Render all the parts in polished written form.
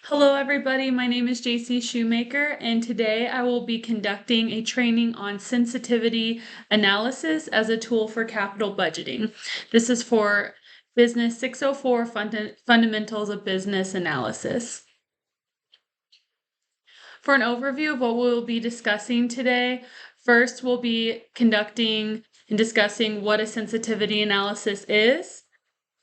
Hello, everybody. My name is JC Shoemaker, and today I will be conducting a training on sensitivity analysis as a tool for capital budgeting. This is for Business 604 Fundamentals of Business Analysis. For an overview of what we'll be discussing today, first we'll be conducting and discussing what a sensitivity analysis is,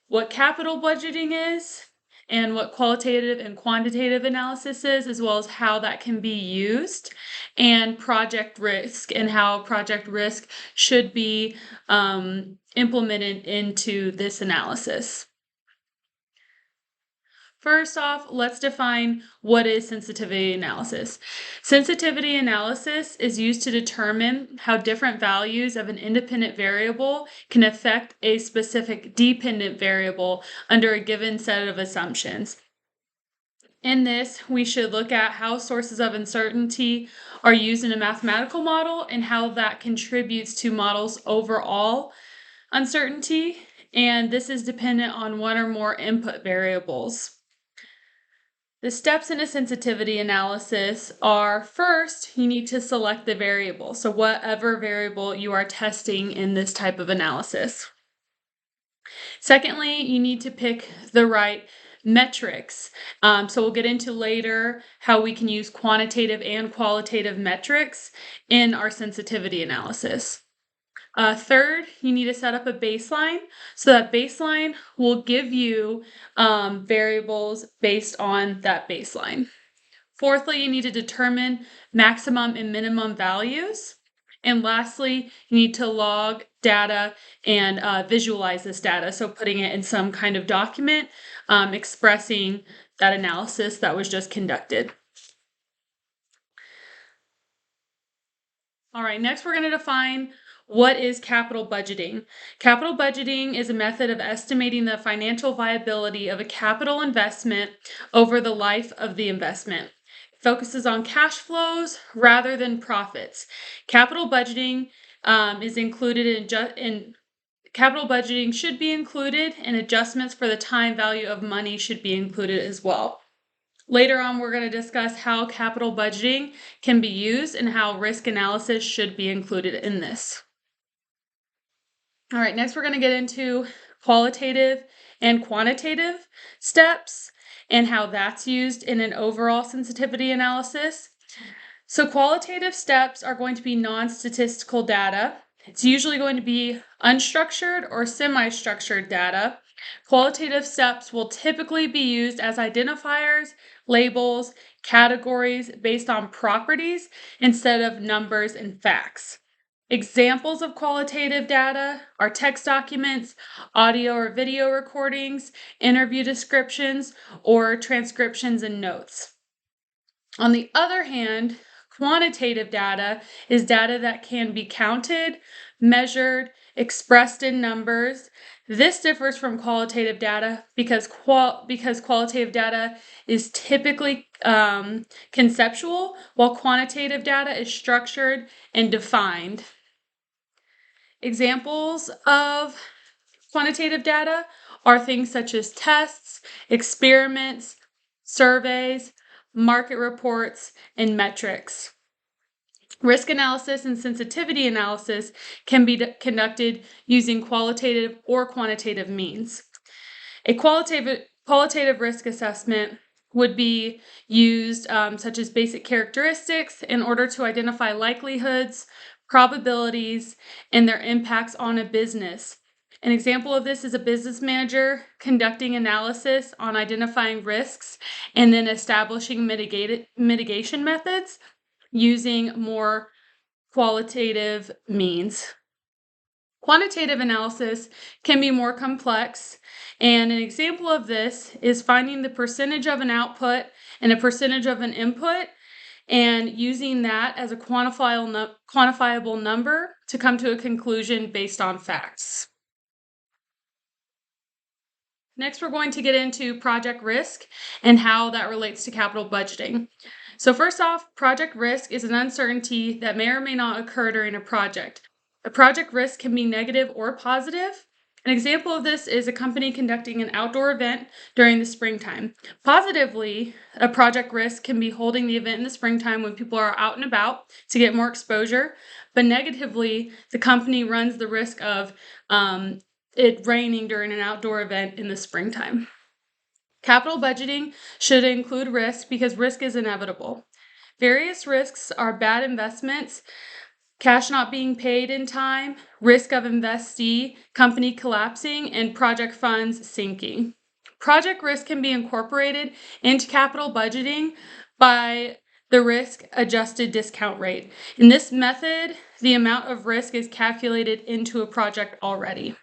what capital budgeting is, and what qualitative and quantitative analysis is, as well as how that can be used, and project risk and how project risk should be implemented into this analysis. First off, let's define what is sensitivity analysis. Sensitivity analysis is used to determine how different values of an independent variable can affect a specific dependent variable under a given set of assumptions. In this, we should look at how sources of uncertainty are used in a mathematical model and how that contributes to models' overall uncertainty, and this is dependent on one or more input variables. The steps in a sensitivity analysis are, first, you need to select the variable. So whatever variable you are testing in this type of analysis. Secondly, you need to pick the right metrics. So we'll get into later how we can use quantitative and qualitative metrics in our sensitivity analysis. Third, you need to set up a baseline. So that baseline will give you variables based on that baseline. Fourthly, you need to determine maximum and minimum values. And lastly, you need to log data and visualize this data. So putting it in some kind of document expressing that analysis that was just conducted. All right, next we're going to define what is capital budgeting. Capital budgeting is a method of estimating the financial viability of a capital investment over the life of the investment. It focuses on cash flows rather than profits. Capital budgeting is included in capital budgeting should be included, and adjustments for the time value of money should be included as well. Later on, we're going to discuss how capital budgeting can be used and how risk analysis should be included in this. All right, next we're going to get into qualitative and quantitative steps and how that's used in an overall sensitivity analysis. So qualitative steps are going to be non-statistical data. It's usually going to be unstructured or semi-structured data. Qualitative steps will typically be used as identifiers, labels, categories based on properties instead of numbers and facts. Examples of qualitative data are text documents, audio or video recordings, interview descriptions, or transcriptions and notes. On the other hand, quantitative data is data that can be counted, measured, expressed in numbers. This differs from qualitative data because qualitative data is typically conceptual, while quantitative data is structured and defined. Examples of quantitative data are things such as tests, experiments, surveys, market reports, and metrics. Risk analysis and sensitivity analysis can be conducted using qualitative or quantitative means. A qualitative risk assessment would be used such as basic characteristics in order to identify likelihoods, probabilities, and their impacts on a business. An example of this is a business manager conducting analysis on identifying risks and then establishing mitigation methods using more qualitative means. Quantitative analysis can be more complex, and an example of this is finding the percentage of an output and a percentage of an input and using that as a quantifiable number to come to a conclusion based on facts. Next, we're going to get into project risk and how that relates to capital budgeting. So first off, project risk is an uncertainty that may or may not occur during a project. A project risk can be negative or positive. An example of this is a company conducting an outdoor event during the springtime. Positively, a project risk can be holding the event in the springtime when people are out and about to get more exposure. But negatively, the company runs the risk of it raining during an outdoor event in the springtime. Capital budgeting should include risk because risk is inevitable. Various risks are bad investments, cash not being paid in time, risk of investee, company collapsing, and project funds sinking. Project risk can be incorporated into capital budgeting by the risk adjusted discount rate. In this method, the amount of risk is calculated into a project already.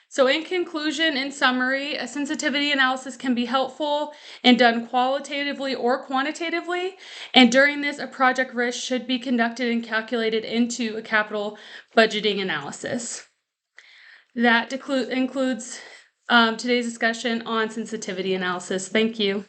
So in conclusion, in summary, a sensitivity analysis can be helpful and done qualitatively or quantitatively. And during this, a project risk should be conducted and calculated into a capital budgeting analysis. That includes today's discussion on sensitivity analysis. Thank you.